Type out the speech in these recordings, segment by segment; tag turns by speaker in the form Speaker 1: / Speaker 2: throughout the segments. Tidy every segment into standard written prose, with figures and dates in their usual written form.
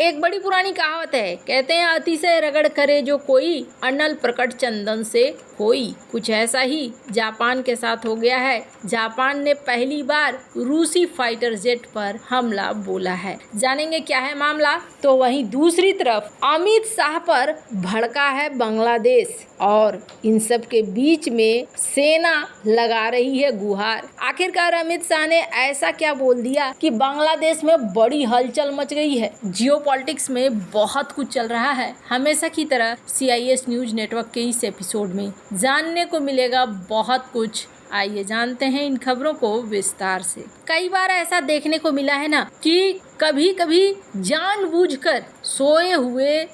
Speaker 1: एक बड़ी पुरानी कहावत है, कहते हैं अतिशय रगड़ करे जो कोई, अनल प्रकट चंदन से होई। कुछ ऐसा ही जापान के साथ हो गया है। जापान ने पहली बार रूसी फाइटर जेट पर हमला बोला है। जानेंगे क्या है मामला। तो वहीं दूसरी तरफ अमित शाह पर भड़का है बांग्लादेश और इन सब के बीच में सेना लगा रही है गुहार। आखिरकार अमित शाह ने ऐसा क्या बोल दिया कि बांग्लादेश में बड़ी हलचल मच गई है। जियोपॉलिटिक्स में बहुत कुछ चल रहा है। हमेशा की तरह CIS न्यूज नेटवर्क के इस एपिसोड में जानने को मिलेगा बहुत कुछ। आइए जानते हैं इन खबरों को विस्तार से। कई बार ऐसा देखने को मिला है ना कि कभी कभी जानबूझकर सोए हुए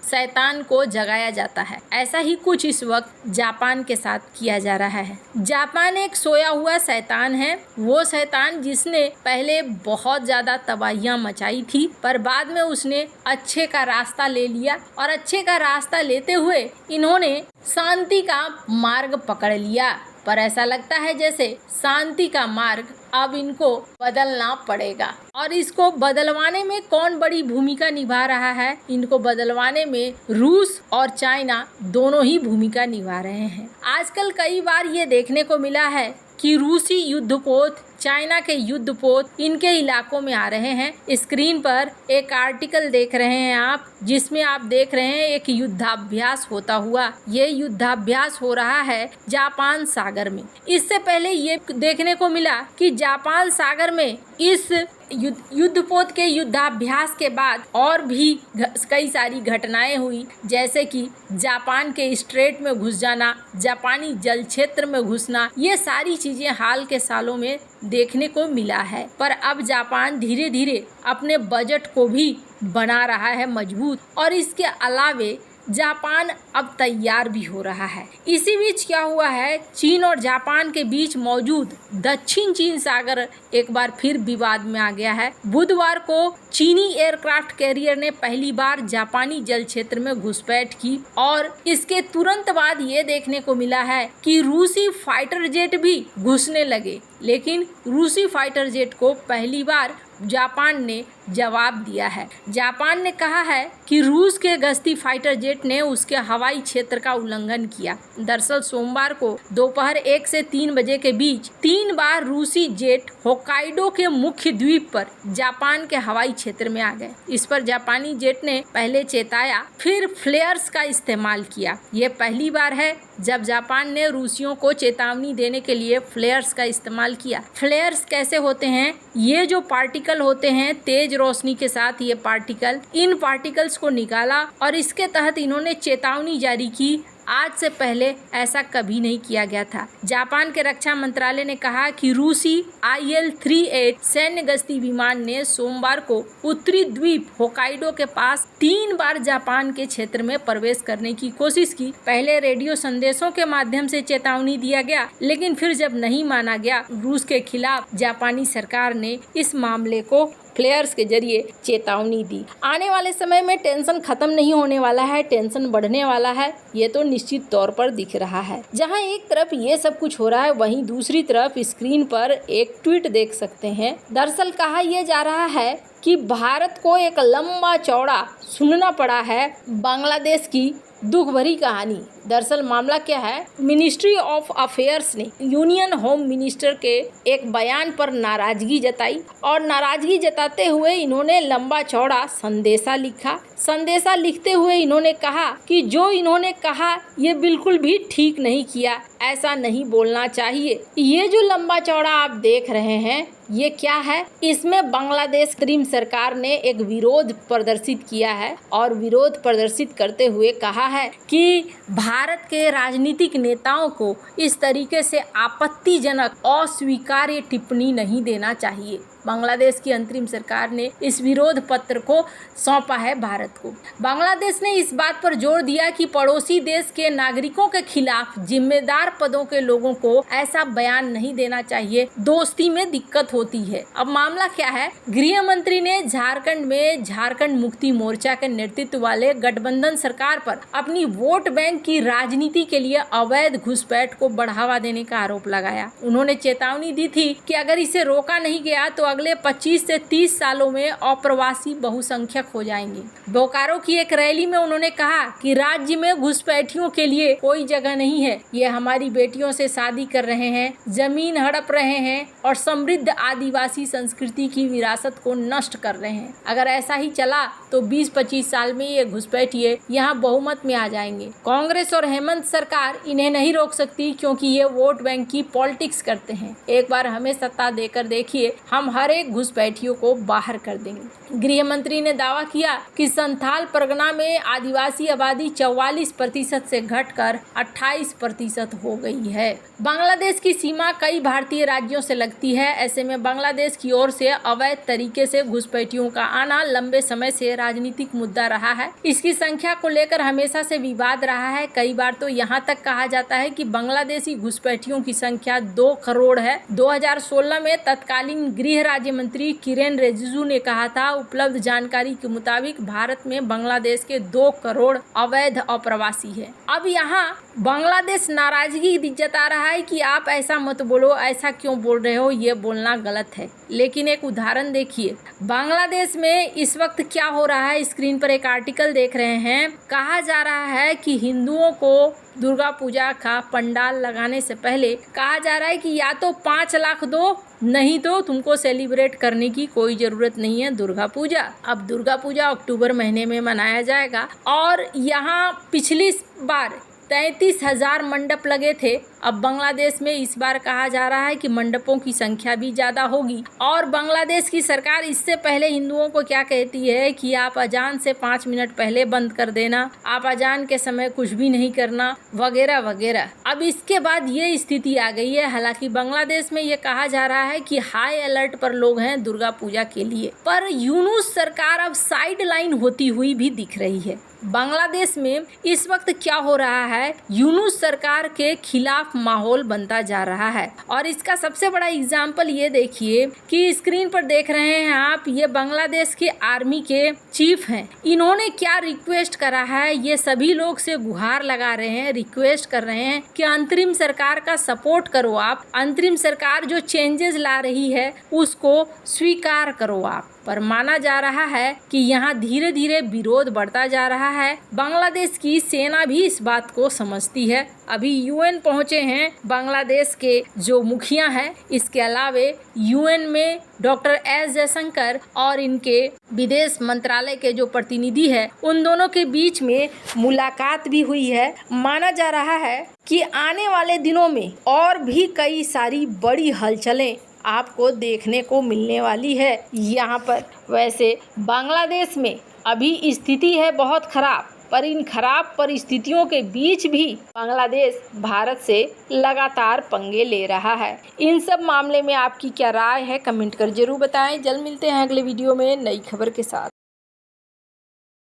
Speaker 1: शैतान को जगाया जाता है। ऐसा ही कुछ इस वक्त जापान के साथ किया जा रहा है। जापान एक सोया हुआ शैतान है, वो शैतान जिसने पहले बहुत ज्यादा तबाहियां मचाई थी, पर बाद में उसने अच्छे का रास्ता ले लिया और अच्छे का रास्ता लेते हुए इन्होंने शांति का मार्ग पकड़ लिया। पर ऐसा लगता है जैसे शांति का मार्ग अब इनको बदलना पड़ेगा। और इसको बदलवाने में कौन बड़ी भूमिका निभा रहा है? इनको बदलवाने में रूस और चाइना दोनों ही भूमिका निभा रहे हैं। आजकल कई बार ये देखने को मिला है कि रूसी युद्धपोत, चाइना के युद्धपोत इनके इलाकों में आ रहे हैं। स्क्रीन पर एक आर्टिकल देख रहे हैं आप, जिसमें आप देख रहे हैं एक युद्धाभ्यास होता हुआ। ये युद्धाभ्यास हो रहा है जापान सागर में। इससे पहले ये देखने को मिला कि जापान सागर में इस युद्धपोत के युद्धाभ्यास के बाद और भी कई सारी घटनाएं हुई, जैसे कि जापान के स्ट्रेट में घुस जाना, जापानी जल क्षेत्र में घुसना। ये सारी चीजें हाल के सालों में देखने को मिला है। पर अब जापान धीरे धीरे अपने बजट को भी बना रहा है मजबूत और इसके अलावे जापान अब तैयार भी हो रहा है। इसी बीच क्या हुआ है, चीन और जापान के बीच मौजूद दक्षिण चीन सागर एक बार फिर विवाद में आ गया है। बुधवार को चीनी एयरक्राफ्ट कैरियर ने पहली बार जापानी जल क्षेत्र में घुसपैठ की और इसके तुरंत बाद ये देखने को मिला है कि रूसी फाइटर जेट भी घुसने लगे। लेकिन रूसी फाइटर जेट को पहली बार जापान ने जवाब दिया है। जापान ने कहा है कि रूस के गश्ती फाइटर जेट ने उसके हवाई क्षेत्र का उल्लंघन किया। दरअसल सोमवार को दोपहर 1 से 3 बजे के बीच 3 बार रूसी जेट होक्काइडो के मुख्य द्वीप पर जापान के हवाई क्षेत्र में आ गए। इस पर जापानी जेट ने पहले चेताया, फिर फ्लेयर्स का इस्तेमाल किया। ये पहली बार है जब जापान ने रूसियों को चेतावनी देने के लिए फ्लेयर्स का इस्तेमाल किया। फ्लेयर्स कैसे होते हैं? ये जो पार्टिकल होते हैं तेज रोशनी के साथ, ये पार्टिकल, इन पार्टिकल्स को निकाला और इसके तहत इन्होंने चेतावनी जारी की। आज से पहले ऐसा कभी नहीं किया गया था। जापान के रक्षा मंत्रालय ने कहा कि रूसी IL-38 सैन्य गश्ती विमान ने सोमवार को उत्तरी द्वीप होक्काइडो के पास 3 बार जापान के क्षेत्र में प्रवेश करने की कोशिश की। पहले रेडियो संदेशों के माध्यम से चेतावनी दिया गया, लेकिन फिर जब नहीं माना गया रूस के खिलाफ, जापानी सरकार ने इस मामले को फ्लेयर्स के जरिए चेतावनी दी। आने वाले समय में टेंशन खत्म नहीं होने वाला है, टेंशन बढ़ने वाला है, ये तो निश्चित तौर पर दिख रहा है। जहां एक तरफ ये सब कुछ हो रहा है, वहीं दूसरी तरफ स्क्रीन पर एक ट्वीट देख सकते हैं। दरअसल कहा यह जा रहा है कि भारत को एक लंबा चौड़ा सुनना पड़ा है बांग्लादेश की दुख भरी कहानी। दरअसल मामला क्या है, मिनिस्ट्री ऑफ अफेयर्स ने यूनियन होम मिनिस्टर के एक बयान पर नाराजगी जताई और नाराजगी जताते हुए इन्होंने लंबा चौड़ा संदेशा लिखा। संदेशा लिखते हुए इन्होंने कहा कि जो इन्होंने कहा ये बिल्कुल भी ठीक नहीं किया, ऐसा नहीं बोलना चाहिए। ये जो लंबा चौड़ा आप देख रहे हैं ये क्या है? इसमें बांग्लादेश अंतरिम सरकार ने एक विरोध प्रदर्शित किया है और विरोध प्रदर्शित करते हुए कहा है कि भारत के राजनीतिक नेताओं को इस तरीके से आपत्तिजनक अस्वीकार्य टिप्पणी नहीं देना चाहिए। बांग्लादेश की अंतरिम सरकार ने इस विरोध पत्र को सौंपा है भारत को। बांग्लादेश ने इस बात पर जोर दिया कि पड़ोसी देश के नागरिकों के खिलाफ जिम्मेदार पदों के लोगों को ऐसा बयान नहीं देना चाहिए, दोस्ती में दिक्कत होती है। अब मामला क्या है, गृह मंत्री ने झारखंड में झारखंड मुक्ति मोर्चा के नेतृत्व वाले गठबंधन सरकार पर अपनी वोट बैंक की राजनीति के लिए अवैध घुसपैठ को बढ़ावा देने का आरोप लगाया। उन्होंने चेतावनी दी थी कि अगर इसे रोका नहीं गया तो अगले 25 से 30 सालों में अप्रवासी बहुसंख्यक हो जाएंगे। बोकारो की एक रैली में उन्होंने कहा कि राज्य में घुसपैठियों के लिए कोई जगह नहीं है। ये हमारी बेटियों से शादी कर रहे हैं, जमीन हड़प रहे हैं और समृद्ध आदिवासी संस्कृति की विरासत को नष्ट कर रहे हैं। अगर ऐसा ही चला तो 20-25 साल में ये घुसपैठिए यहाँ बहुमत में आ जाएंगे। कांग्रेस और हेमंत सरकार इन्हें नहीं रोक सकती क्योंकि ये वोट बैंक की पॉलिटिक्स करते हैं। एक बार हमें सत्ता देकर देखिए, हम हर एक घुसपैठियों को बाहर कर देंगे। गृह मंत्री ने दावा किया कि संथाल परगना में आदिवासी आबादी 44% से घटकर 28% हो गई है। बांग्लादेश की सीमा कई भारतीय राज्यों से लगती है। ऐसे में बांग्लादेश की ओर से अवैध तरीके से घुसपैठियों का आना लंबे समय से राजनीतिक मुद्दा रहा है। इसकी संख्या को लेकर हमेशा से विवाद रहा है। कई बार तो यहाँ तक कहा जाता है कि बांग्लादेशी घुसपैठियों की संख्या 2 करोड़ है। 2016 में तत्कालीन गृह राज्य मंत्री किरेन रिजिजू ने कहा था, उपलब्ध जानकारी के मुताबिक भारत में बांग्लादेश के 2 करोड़ अवैध अप्रवासी है। अब यहाँ बांग्लादेश नाराजगी जता रहा है कि आप ऐसा मत बोलो, ऐसा क्यों बोल रहे हो, ये बोलना गलत है। लेकिन एक उदाहरण देखिए, बांग्लादेश में इस वक्त क्या हो रहा है। स्क्रीन पर एक आर्टिकल देख रहे हैं। कहा जा रहा है कि हिंदुओं को दुर्गा पूजा का पंडाल लगाने से पहले कहा जा रहा है कि या तो 5 लाख दो, नहीं तो तुमको सेलिब्रेट करने की कोई ज़रूरत नहीं है दुर्गा पूजा। अब दुर्गा पूजा अक्टूबर महीने में मनाया जाएगा और यहाँ पिछली बार 33,000 मंडप लगे थे। अब बांग्लादेश में इस बार कहा जा रहा है कि मंडपों की संख्या भी ज़्यादा होगी। और बांग्लादेश की सरकार इससे पहले हिंदुओं को क्या कहती है कि आप अजान से 5 मिनट पहले बंद कर देना, आप अजान के समय कुछ भी नहीं करना, वगैरह वगैरह। अब इसके बाद ये स्थिति आ गई है। हालांकि बांग्लादेश में ये कहा जा रहा है कि हाई अलर्ट पर लोग हैं दुर्गा पूजा के लिए, पर यूनुस सरकार अब साइड लाइन होती हुई भी दिख रही है। बांग्लादेश में इस वक्त क्या हो रहा है, यूनुस सरकार के खिलाफ माहौल बनता जा रहा है। और इसका सबसे बड़ा एग्जाम्पल ये देखिए कि स्क्रीन पर देख रहे हैं आप, ये बांग्लादेश के आर्मी के चीफ हैं। इन्होंने क्या रिक्वेस्ट करा है, ये सभी लोग से गुहार लगा रहे हैं, रिक्वेस्ट कर रहे हैं कि अंतरिम सरकार का सपोर्ट करो आप, अंतरिम सरकार जो चेंजेस ला रही है उसको स्वीकार करो आप। पर माना जा रहा है कि यहाँ धीरे धीरे विरोध बढ़ता जा रहा है। बांग्लादेश की सेना भी इस बात को समझती है। अभी यूएन पहुँचे हैं बांग्लादेश के जो मुखिया हैं। इसके अलावे यूएन में डॉक्टर एस जयशंकर और इनके विदेश मंत्रालय के जो प्रतिनिधि है, उन दोनों के बीच में मुलाकात भी हुई है। माना जा रहा है कि आने वाले दिनों में और भी कई सारी बड़ी हलचलें आपको देखने को मिलने वाली है यहाँ पर। वैसे बांग्लादेश में अभी स्थिति है बहुत खराब, पर इन खराब परिस्थितियों के बीच भी बांग्लादेश भारत से लगातार पंगे ले रहा है। इन सब मामले में आपकी क्या राय है, कमेंट कर जरूर बताएं। जल्द मिलते हैं अगले वीडियो में नई खबर के साथ।